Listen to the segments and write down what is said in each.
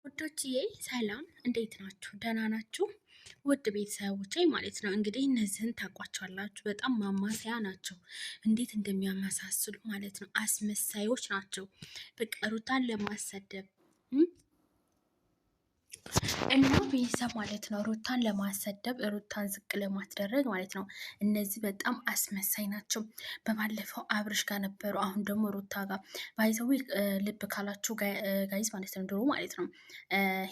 ውዶችዬ ሰላም እንዴት ናችሁ? ደህና ናችሁ? ውድ ቤተሰቦቼ ማለት ነው። እንግዲህ እነዚህን ታውቋቸዋላችሁ። በጣም ማማሰያ ናቸው። እንዴት እንደሚያመሳስሉ ማለት ነው። አስመሳዮች ናቸው። በቃ ሩታን ለማሰደብ እና ቤተሰብ ማለት ነው። ሩታን ለማሰደብ ሩታን ዝቅ ለማስደረግ ማለት ነው። እነዚህ በጣም አስመሳይ ናቸው። በባለፈው አብርሽ ጋር ነበሩ፣ አሁን ደግሞ ሩታ ጋር ባይዘዊ ልብ ካላችሁ ጋይዝ ማለት ነው። ድሮ ማለት ነው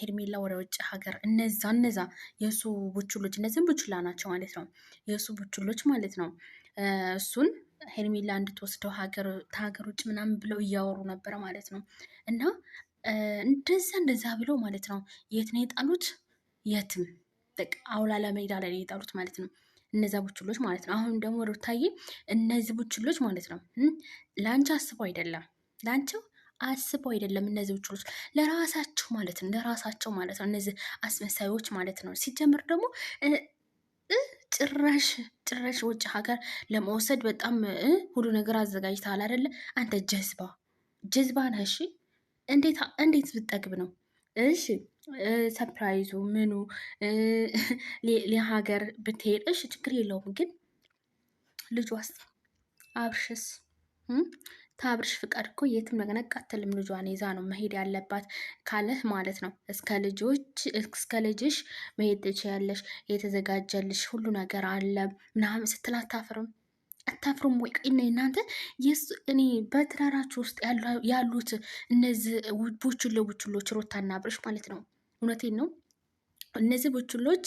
ሄርሜላ ወደ ውጭ ሀገር እነዛ የእሱ ቡችሎች እነዚህም ቡችላ ናቸው ማለት ነው። የእሱ ቡችሎች ማለት ነው። እሱን ሄርሜላ እንድትወስደው ከሀገር ውጭ ምናምን ብለው እያወሩ ነበረ ማለት ነው እና እንደዛ ብለው ማለት ነው። የት ነው የጣሉት? የትም በቃ አውላላ ሜዳ ላይ የጣሉት ማለት ነው። እነዛ ቡችሎች ማለት ነው። አሁን ደግሞ ሩታዬ እነዚህ ቡችሎች ማለት ነው ለአንቺ አስበው አይደለም፣ ለአንቺው አስበው አይደለም። እነዚህ ቡችሎች ለራሳቸው ማለት ነው፣ ለራሳቸው ማለት ነው። እነዚህ አስመሳዮች ማለት ነው። ሲጀምር ደግሞ ጭራሽ ውጭ ሀገር ለመውሰድ በጣም ሁሉ ነገር አዘጋጅተሃል አይደለ? አንተ ጀዝባ ነህ። እሺ እንዴት ብጠግብ ነው? እሺ ሰፕራይዙ ምኑ ለሀገር ብትሄድ እሺ ችግር የለውም። ግን ልጇስ አብርሽስ ታብርሽ ፍቃድ እኮ የትም ነቅነቅ አትልም። ልጇን ይዛ ነው መሄድ ያለባት ካለህ ማለት ነው። እስከ ልጅሽ መሄድ ትችያለሽ፣ የተዘጋጀልሽ ሁሉ ነገር አለ ምናምን ስትል አታፍሩም ወይ? እናንተ እኔ በትዳራችሁ ውስጥ ያሉት እነዚህ ቡችሎች ሩታና አብርሽ ማለት ነው። እውነቴን ነው። እነዚህ ቡችሎች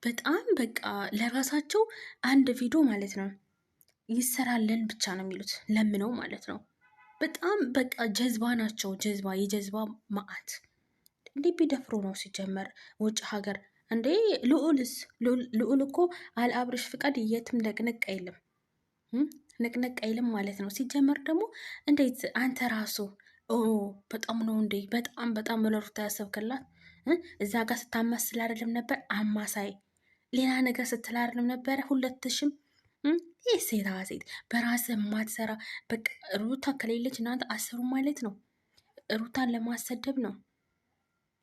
በጣም በቃ ለራሳቸው አንድ ቪዲዮ ማለት ነው ይሰራልን ብቻ ነው የሚሉት ለምነው ማለት ነው። በጣም በቃ ጀዝባ ናቸው። የጀዝባ ማአት እንዴ ቢደፍሩ ነው ሲጀመር ውጭ ሀገር እንዴ። ልዑል እኮ አልአብርሽ ፍቃድ የትም ነቅነቅ አይልም። ንቅንቅ አይልም ማለት ነው። ሲጀመር ደግሞ እንዴት አንተ ራሱ በጣም ነው እንዴ በጣም ለሩታ ያሰብክላት። እዛ ጋር ስታማስል አይደለም ነበር አማሳይ ሌላ ነገር ስትል አይደለም ነበረ። ሁለትሽም ይህ ሴት በራስ የማትሰራ በቃ ሩታ ከሌለች እናንተ አስሩ ማለት ነው። ሩታን ለማሰደብ ነው።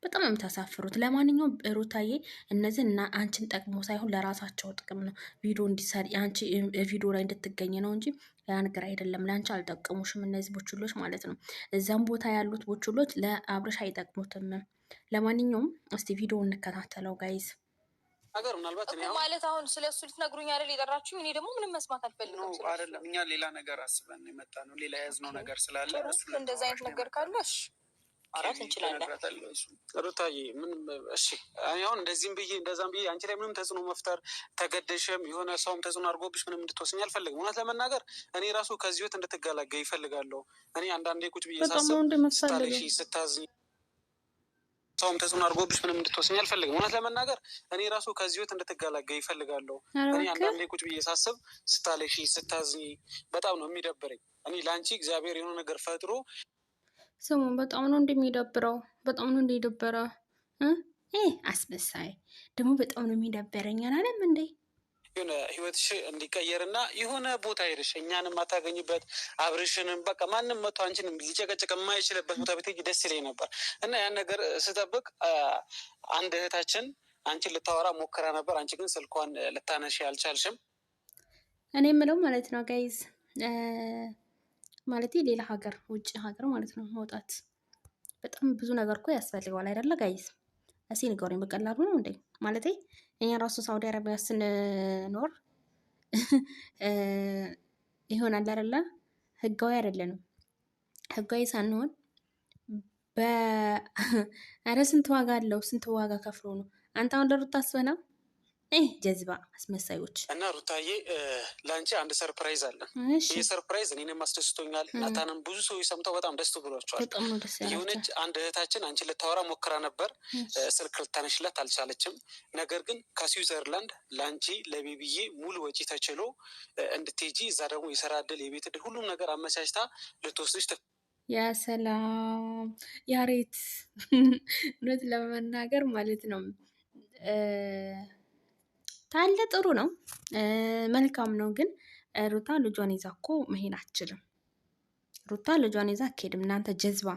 በጣም የምታሳፍሩት። ለማንኛውም ሩታዬ እነዚህ እና አንቺን ጠቅሞ ሳይሆን ለራሳቸው ጥቅም ነው። ቪዲዮ እንዲሰሪ አንቺ ቪዲዮ ላይ እንድትገኝ ነው እንጂ ያ ነገር አይደለም። ለአንቺ አልጠቀሙሽም እነዚህ ቦችሎች ማለት ነው። እዛም ቦታ ያሉት ቦችሎች ለአብርሽ አይጠቅሙትም። ለማንኛውም እስቲ ቪዲዮ እንከታተለው ጋይዝ። ሀገር ምናልባት ማለት አሁን ስለ እሱ ልትነግሩኝ አይደል የጠራችሁ? እኔ ደግሞ ምንም መስማት አልፈልግም። አይደለም እኛ ሌላ ነገር አስበን የመጣ ነው። ሌላ የያዝነው ነገር ስላለ እንደዚ አይነት ነገር ካለሽ አራት እንችላለን። ሩታዬ ምንም እሺ፣ አሁን እንደዚህም ብዬ እንደዛም ብዬ አንቺ ላይ ምንም ተጽዕኖ መፍጠር ተገደሽም የሆነ ሰውም ተጽዕኖ አድርጎብሽ ምንም እንድትወስኝ አልፈልግም። እውነት ለመናገር እኔ ራሱ ከዚህ ህይወት እንድትገላገይ ይፈልጋለሁ። እኔ አንዳንዴ ቁጭ ብዬ ሳስብ ስታለሽ ስታዝኝ ሰውም ተጽዕኖ አድርጎብሽ ምንም እንድትወስኝ አልፈልግም። እውነት ለመናገር እኔ ራሱ ከዚህ ህይወት እንድትገላገይ ይፈልጋለሁ። እኔ አንዳንዴ ቁጭ ብዬ ሳስብ ስታለሽ ስታዝኝ በጣም ነው የሚደብረኝ። እኔ ለአንቺ እግዚአብሔር የሆነ ነገር ፈጥሮ ስሙን በጣም ነው እንደሚደብረው፣ በጣም ነው እንደደበረ አስመሳይ ደግሞ በጣም ነው የሚደበረኝ አላለም እንዴ? የሆነ ህይወትሽ እንዲቀየርና የሆነ ቦታ ሄደሽ እኛንም ማታገኝበት አብርሽንም በቃ ማንም መቶ አንቺንም ሊጨቀጭቅ የማይችልበት ቦታ ብትሄጂ ደስ ይለኝ ነበር እና ያን ነገር ስጠብቅ አንድ እህታችን አንቺን ልታወራ ሞክራ ነበር። አንቺ ግን ስልኳን ልታነሺ አልቻልሽም። እኔ የምለው ማለት ነው ጋይዝ ማለት ሌላ ሀገር ውጭ ሀገር ማለት ነው መውጣት በጣም ብዙ ነገር እኮ ያስፈልገዋል አይደለ ጋይዝ? እስኪ ንገሩኝ፣ በቀላሉ ነው እንዴ? ማለት እኛ ራሱ ሳውዲ አረቢያ ስንኖር ይሆናል አይደለ? ህጋዊ አይደለንም። ህጋዊ ሳንሆን ኧረ ስንት ዋጋ አለው፣ ስንት ዋጋ ከፍሎ ነው። አንተ አሁን ለሩታ አስበና ጀዝባ አስመሳዮች እና ሩታዬ ለአንቺ አንድ ሰርፕራይዝ አለ። ይህ ሰርፕራይዝ እኔንም አስደስቶኛል። ናታንም ብዙ ሰዎች ሰምተው በጣም ደስ ብሏቸዋል። የሆነች አንድ እህታችን አንቺን ልታወራ ሞክራ ነበር። ስልክ ልታነሽላት አልቻለችም። ነገር ግን ከስዊዘርላንድ ለአንቺ ለቤቢዬ ሙሉ ወጪ ተችሎ እንድትሄጂ እዛ ደግሞ የስራ እድል የቤት እድል ሁሉም ነገር አመቻችታ ልትወስድሽ ያ ሰላም ያሬት እውነት ለመናገር ማለት ነው ታለ ጥሩ ነው፣ መልካም ነው። ግን ሩታ ልጇን ይዛ እኮ መሄድ አትችልም። ሩታ ልጇን ይዛ አትሄድም። እናንተ ጀዝባ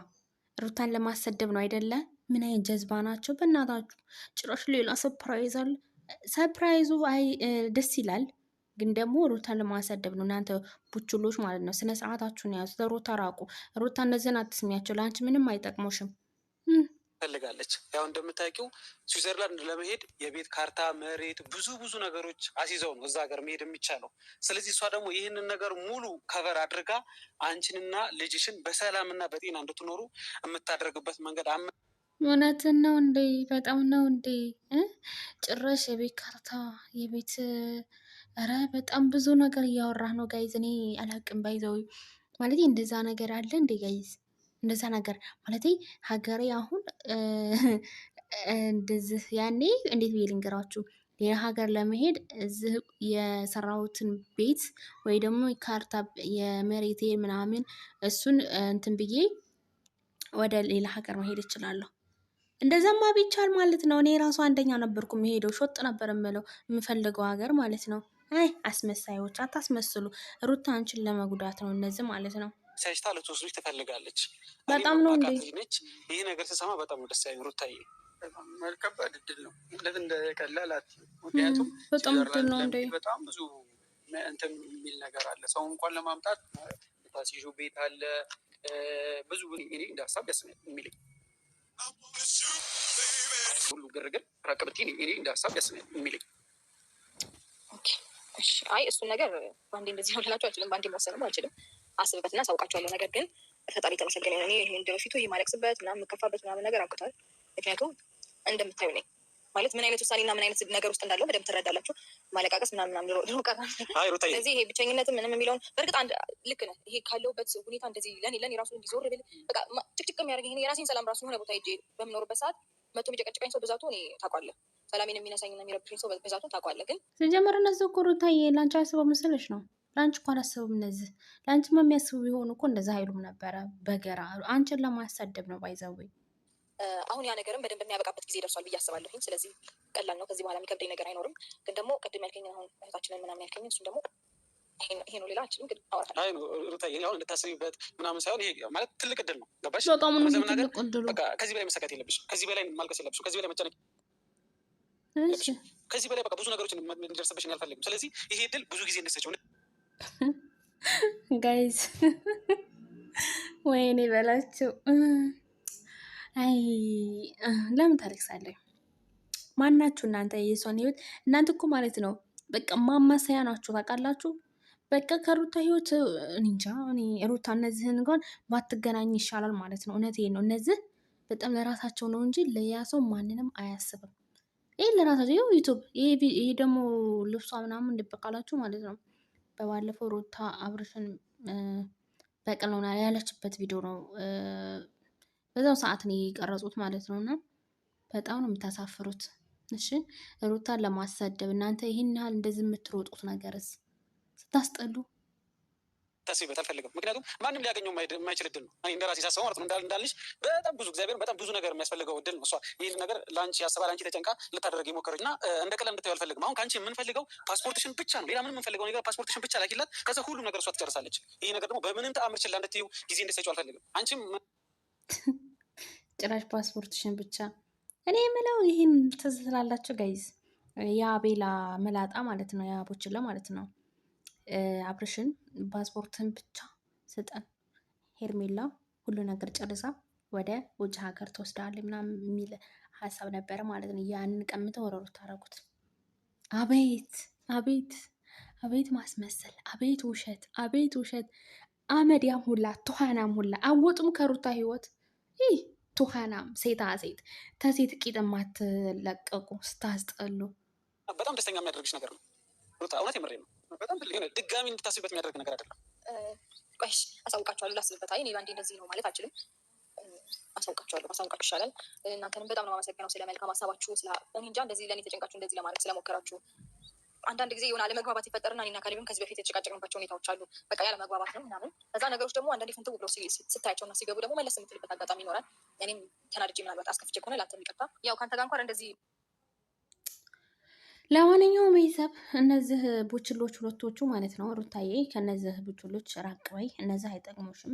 ሩታን ለማሰደብ ነው አይደለ? ምን አይነት ጀዝባ ናቸው በእናታችሁ። ጭራሽ ሌላ ሰፕራይዝ አለ። ሰፕራይዙ አይ ደስ ይላል፣ ግን ደግሞ ሩታን ለማሰደብ ነው። እናንተ ቡችሎች ማለት ነው። ስነ ስርዓታችሁን ያዙ። ሩታ ራቁ። ሩታ እነዚህን አትስሚያቸው። ለአንቺ ምንም አይጠቅሙሽም። ፈልጋለች ያው እንደምታውቂው ስዊዘርላንድ ለመሄድ የቤት ካርታ፣ መሬት፣ ብዙ ነገሮች አስይዘው ነው እዛ ሀገር መሄድ የሚቻለው። ስለዚህ እሷ ደግሞ ይህንን ነገር ሙሉ ከቨር አድርጋ አንቺንና ልጅሽን በሰላምና በጤና እንድትኖሩ የምታደርግበት መንገድ እውነትን ነው እንዴ? በጣም ነው እንዴ? ጭራሽ የቤት ካርታ የቤት ኧረ በጣም ብዙ ነገር እያወራህ ነው ጋይዝ። እኔ አላቅም ባይዘው ማለት እንደዛ ነገር አለ እንዴ ጋይዝ? እንደዛ ነገር ማለት ሀገሬ አሁን እንደዚህ ያኔ እንዴት ብዬ ልንገራችሁ፣ ሌላ ሀገር ለመሄድ እዚህ የሰራሁትን ቤት ወይ ደግሞ ካርታ የመሬቴ ምናምን እሱን እንትን ብዬ ወደ ሌላ ሀገር መሄድ እችላለሁ። እንደዛማ ቢቻል ማለት ነው። እኔ ራሱ አንደኛ ነበርኩ የምሄደው፣ ሾጥ ነበር የምለው የምፈልገው ሀገር ማለት ነው። አይ አስመሳዮች፣ አታስመስሉ። ሩታ አንቺን ለመጉዳት ነው እነዚህ ማለት ነው። ሳይስታ ልትወስዱች ትፈልጋለች። በጣም ነው እንዴ ነች። ይህ ነገር ስሰማ በጣም ደስ ያለኝ ሩታዬ። ከባድ እድል ነው እንደት እንደቀላል ምክንያቱም በጣም እድል ነው እንዴ። በጣም ብዙ እንትን የሚል ነገር አለ። ሰው እንኳን ለማምጣት ታሲዡ ቤት አለ ብዙ እኔ እንደ ሀሳብ ደስ የሚለኝ ሁሉ ግርግር ራቅብቲ እኔ እንደ ሀሳብ ደስ የሚለኝ። አይ እሱን ነገር በአንዴ እንደዚህ ነው ልላቸው አልችልም። በአንዴ መወሰንም አልችልም። አስብበትና ሳውቃቸዋለሁ። ነገር ግን ፈጣሪ የተመሰገነ እኔ ይሄ እንደ በፊቱ ይሄ ማለቅስበት ምናምን የምከፋበት ምናምን ነገር አውቅቷል። ምክንያቱም እንደምታዩ ነኝ ማለት ምን አይነት ውሳኔና ምን አይነት ነገር ውስጥ እንዳለው በደንብ ትረዳላችሁ። ማለቃቀስ ምናምን ድሮ ቀረ። ስለዚህ ይሄ ብቸኝነትም ምንም የሚለውን በእርግጥ አንድ ልክ ነህ። ይሄ ካለውበት ሁኔታ እንደዚህ ለኔ ራሱ እንዲዞር ብል በቃ ጭቅጭቅ የሚያደርገኝ የራሴን ሰላም ራሱ የሆነ ቦታ ሄጄ በምኖርበት ሰዓት መቶ የሚጨቀጭቀኝ ሰው ብዛቱ እኔ ታውቃለህ። ሰላሜን የሚነሳኝና የሚረብሽኝ ሰው ብዛቱን ታውቃለህ። ግን ስጀምር እነዚህ እኮ ሩታዬ ለአንቺ አስበው መሰለሽ ነው። ለአንቺ እኮ አላሰቡም። እነዚህ ለአንቺማ የሚያስቡ ቢሆኑ እኮ እንደዛ አይሉም ነበረ። በገራ አንቺን ለማሳደብ ነው ባይዘወይ። አሁን ያ ነገርም በደንብ የሚያበቃበት ጊዜ ደርሷል ብዬ አስባለሁኝ። ስለዚህ ቀላል ነው። ከዚህ በኋላ የሚከብደኝ ነገር አይኖርም። ግን ደግሞ ቅድም ያልከኝ አሁን እህታችንን ምናምን ያልከኝ እሱን ደግሞ ይሄ ነው ሌላ አችልም። ግን አወራለሁ ሩታዬ አሁን እንድታስቢበት ምናምን ሳይሆን ይሄ ማለት ትልቅ እድል ነው። ገባሽ? በጣም ነው ትልቅ እድሉ። ከዚህ በላይ መሰቃየት የለብሽም። ከዚህ በላይ ማልቀስ የለብሽም። ከዚህ በላይ መጨነቅ ከዚህ በላይ በቃ ብዙ ነገሮች እንዲደርስብሽ አልፈልግም። ስለዚህ ይሄ እድል ብዙ ጊዜ እንድትሰጪው ጋይዝ። ወይኔ በላቸው። አይ ለምን ታለቅሳለህ? ማናችሁ እናንተ? የሷን ህይወት እናንተ እኮ ማለት ነው በቃ ማማሰያ ናችሁ። ታውቃላችሁ። በቃ ከሩታ ህይወት እንጃ። እኔ ሩታ እነዚህን እንኳን ባትገናኝ ይሻላል ማለት ነው። እውነቴን ነው። እነዚህ በጣም ለራሳቸው ነው እንጂ ለያ ሰው ማንንም አያስብም። ይህ ለራሳቸው ይኸው ዩቱብ። ይሄ ደግሞ ልብሷ ምናምን እንድበቃላችሁ ማለት ነው። በባለፈው ሩታ አብርሽን በቀል ነው ያለችበት ቪዲዮ ነው። በዛው ሰዓት ነው የቀረጹት ማለት ነው። እና በጣም ነው የምታሳፍሩት። እሺ ሩታን ለማሰደብ እናንተ ይህን ያህል እንደዚህ የምትሮጡት ነገርስ ስታስጠሉ። ታስቢበት አልፈልግም። ምክንያቱም ማንም ሊያገኘው የማይችል እድል ነው። እኔ እንደራሴ ሳስበው ማለት ነው እንዳልሽ በጣም ብዙ እግዚአብሔር በጣም ብዙ ነገር የሚያስፈልገው እድል ነው። እሷ ይህን ነገር ለአንቺ ያስባ ለአንቺ ተጨንቃ ልታደረግ የሞከረች እና እንደ ቀለም እንድታዩ አልፈልግም። አሁን ከአንቺ የምንፈልገው ፓስፖርትሽን ብቻ ነው። ሌላ ምንም የምንፈልገው ነገር ፓስፖርትሽን ብቻ ላኪላት። ከዛ ሁሉም ነገር እሷ ትጨርሳለች። ይህ ነገር ደግሞ በምንም ተአምር ችላ እንድትይው ጊዜ እንድትሰጪው አልፈልግም። አንቺም ጭራሽ ፓስፖርትሽን ብቻ። እኔ የምለው ይህን ትዝ ስላላችሁ ጋይዝ፣ የአቤላ መላጣ ማለት ነው የአቦችለ ማለት ነው አብርሽን ፓስፖርትን ብቻ ስጠን፣ ሄርሜላ ሁሉ ነገር ጨርሳ ወደ ውጭ ሀገር ትወስዳለች ምናምን የሚል ሀሳብ ነበረ ማለት ነው። ያንን ቀምተው ወረሩ ታረጉት። አቤት አቤት አቤት ማስመሰል፣ አቤት ውሸት፣ አቤት ውሸት። አመዲያም ሁላ ቱሃናም ሁላ አወጡም ከሩታ ህይወት። ይህ ቱሃናም ሴታ ሴት ተሴት ቂጥ የማትለቀቁ ስታስጠሉ። በጣም ደስተኛ የሚያደርግሽ ነገር ነው ሩታ። እውነት የምሬ ነው። በጣም ድጋሚ እንድታስብበት የሚያደርግ ነገር አይደለም። ቆይ አሳውቃችኋለሁ። ላስብበት። አይ እኔ ባንዴ እንደዚህ ነው ማለት አልችልም። አሳውቃችኋለሁ። ማሳውቃችሁ ይሻላል። እናንተንም በጣም ነው የማመሰግነው ስለ መልካም ሀሳባችሁ። እኔ እንጃ እንደዚህ ለእኔ ተጨንቃችሁ እንደዚህ ለማድረግ ስለሞከራችሁ። አንዳንድ ጊዜ የሆነ አለመግባባት ይፈጠርና እኔና ካሌብም ከዚህ በፊት የተጨቃጨቅንባቸው ሁኔታዎች አሉ። በቃ ያለ መግባባት ነው ምናምን። ከዛ ነገሮች ደግሞ አንዳንዴ ፍንትው ብለው ስታያቸውና ሲገቡ ደግሞ መለስ የምትልበት አጋጣሚ ይኖራል። እኔም ተናድጄ ምናልባት አስከፍቼ ከሆነ ላንተም ይቅርታ። ያው ከአንተ ጋር እንኳን እንደዚህ ለማንኛውም ቤተሰብ እነዚህ ቡችሎች ሁለቶቹ ማለት ነው ሩታዬ፣ ከነዚህ ቡችሎች ራቅ በይ። እነዚህ አይጠቅሙሽም።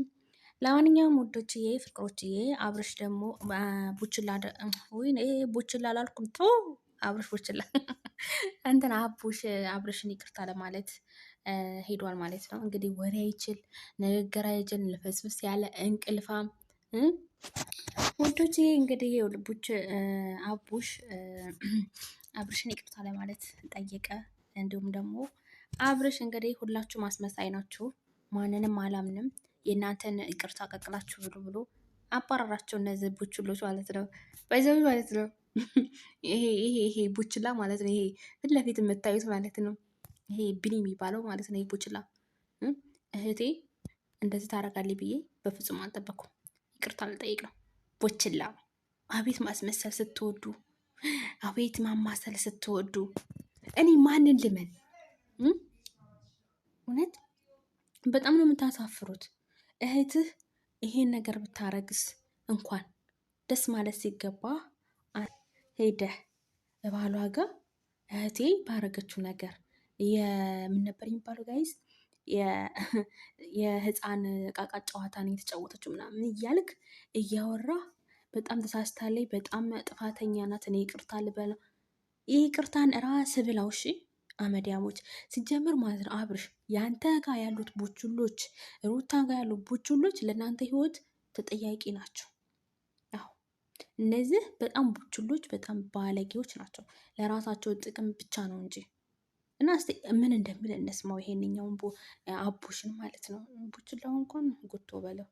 ለማንኛውም ውዶችዬ፣ ፍቅሮችዬ አብርሽ ደግሞ ቡችላ ቡችላ አላልኩም ቶ አብርሽ ቡችላ እንትን አብርሽን ይቅርታ ለማለት ሄዷል ማለት ነው። እንግዲህ ወሬ አይችል ንግግር አይችል ልፍስፍስ ያለ እንቅልፋም ወንዶች እንግዲህ አቡሽ አብርሽን ይቅርታ ለማለት ጠየቀ። እንዲሁም ደግሞ አብርሽ እንግዲህ ሁላችሁ ማስመሳይ ናችሁ፣ ማንንም አላምንም፣ የእናንተን ይቅርታ ቀቅላችሁ ብሎ አባረራቸው። እነዚህ ቡችሎች ማለት ነው፣ ባይዘዊ ማለት ነው። ይሄ ቡችላ ማለት ነው። ይሄ ፊት ለፊት የምታዩት ማለት ነው። ይሄ ቢኒ የሚባለው ማለት ነው። ይሄ ቡችላ እህቴ እንደዚህ ታደርጋለች ብዬ በፍጹም አልጠበኩም። ይቅርታ ልጠይቅ ነው። ቡችላ አቤት ማስመሰል ስትወዱ፣ አቤት ማማሰል ስትወዱ። እኔ ማንን ልመን? እውነት በጣም ነው የምታሳፍሩት። እህትህ ይሄን ነገር ብታረግስ እንኳን ደስ ማለት ሲገባ ሄደህ ባሏ ጋር እህቴ ባረገችው ነገር የምን ነበር የሚባለው ጋይዝ የህፃን ቃቃ ጨዋታን የተጫወተችው ምናምን እያልክ እያወራ በጣም ተሳስታለች፣ በጣም ጥፋተኛ ናት፣ እኔ ይቅርታ ልበለው። ይህ ይቅርታን ራስ ብላው። እሺ አመዲያሞች ሲጀምር ማለት ነው። አብርሽ ያንተ ጋር ያሉት ቡችሎች፣ ሩታ ጋር ያሉት ቡችሎች ለእናንተ ህይወት ተጠያቂ ናቸው። አዎ እነዚህ በጣም ቡችሎች፣ በጣም ባለጌዎች ናቸው። ለራሳቸው ጥቅም ብቻ ነው እንጂ እና እስቲ ምን እንደሚል እንስማው። ይሄንኛውን አቡሽን ማለት ነው። ቡችላው እንኳን ጉቶ በለው።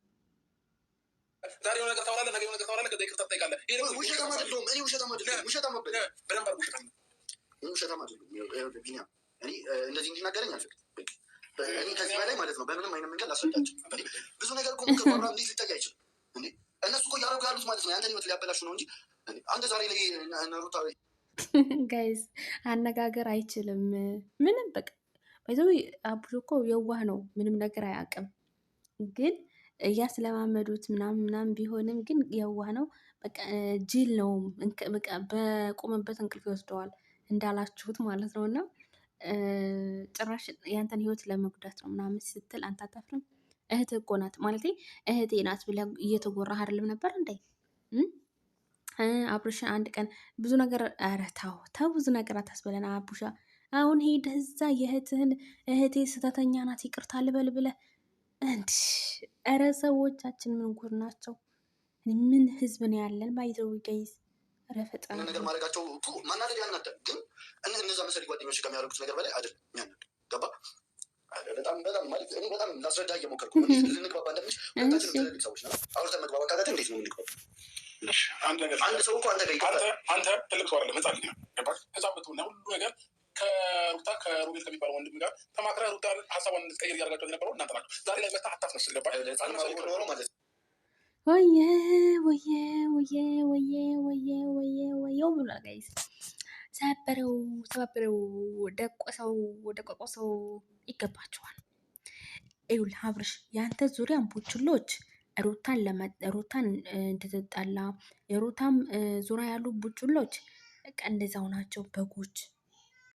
ዛሬ የሆነ ነገር ታወራለህ፣ ነገ የሆነ ነገር ታወራለህ፣ ከዛ ይቅርታ ትጠይቃለህ። ውሸታም አይደለሁም እኔ፣ ውሸታም አይደለሁም። ውሸታም አይደለሁም፣ በደንብ አድርጎ ውሸታም ነው። ውሸታም አይደለሁም ቢኒያም። እኔ እንደዚህ እንዲናገረኝ አልፈልግም። እኔ ከዚህ በላይ ማለት ነው በምንም አይነት መንገድ ላስረዳቸው። ብዙ ነገር እኮ ምክር ማብራ እንዴት ሊጠያ አይችልም እንዴ? እነሱ እኮ እያደረጉ ያሉት ማለት ነው ያንተን ህይወት ሊያበላሹ ነው እንጂ አንተ ዛሬ ላይ ሩታ ጋይዝ አነጋገር አይችልም ምንም በቃ ባይዘው። አቡሽ እኮ የዋህ ነው፣ ምንም ነገር አያውቅም። ግን እያስለማመዱት ምናምን ቢሆንም ግን የዋህ ነው። በቃ ጅል ነው። በቆመበት እንቅልፍ ይወስደዋል እንዳላችሁት ማለት ነው። እና ጭራሽ ያንተን ህይወት ለመጉዳት ነው ምናምን ስትል አንተ አታፍርም? እህት እኮ ናት ማለት እህቴ ናት ብለህ እየተጎራህ አይደለም ነበር እንዴ? አብርሽን አንድ ቀን ብዙ ነገር ኧረ ተው ብዙ ነገር አታስበለን አቡሻ። አሁን ሄደህ እዛ የእህትህን እህቴ ስህተተኛ ናት ይቅርታ ልበል ብለህ እንዲህ። ኧረ ሰዎቻችን ምን ጉር ናቸው? ምን ህዝብ ነው ያለን? ባይዘው ገይዝ ኧረ ፈጣን ነገር ማድረጋቸው ማናደድ ያናዳል። ግን እነዛ መሰሪ ጓደኞች ከሚያደርጉት ነገር በላይ አይደለም የሚያናድ። ገባ? በጣም ማለት እኔ በጣም ላስረዳ እየሞከርኩ ልንግባባ እንደምንች ሁለታችንም ትልልቅ ሰዎች ነው። አውርተን መግባባት ካቃተን እንዴት ነው የምንግባባ? አንድ ሰው እኮ አንተ ትልቅ ሰው አይደለም፣ ህፃን ልጅ ነው። ገባህ? ህፃን ብትሆን ሁሉ ነገር ከሩታ ከሩቤል ከሚባለው ወንድም ጋር ተማክረህ ሩታ ሀሳቧን እንድትቀይር እያደረጋቸው የነበረው እናንተ ናቸው። ዛሬ ላይ መታ አታስመስል። ገባህ? ኖሮ ማለት ወየ ወየ ወየ ወየ ወየ ወየ ወየው ብሏል ጋይስ። ሰባበረው ደቆሰው ይገባቸዋል። ይኸውልህ አብርሽ የአንተ ዙሪያ ቡችሎች ሩታን እንድትጣላ የሩታም ዙሪያ ያሉ ቡችሎች በቃ እንደዛው ናቸው። በጎች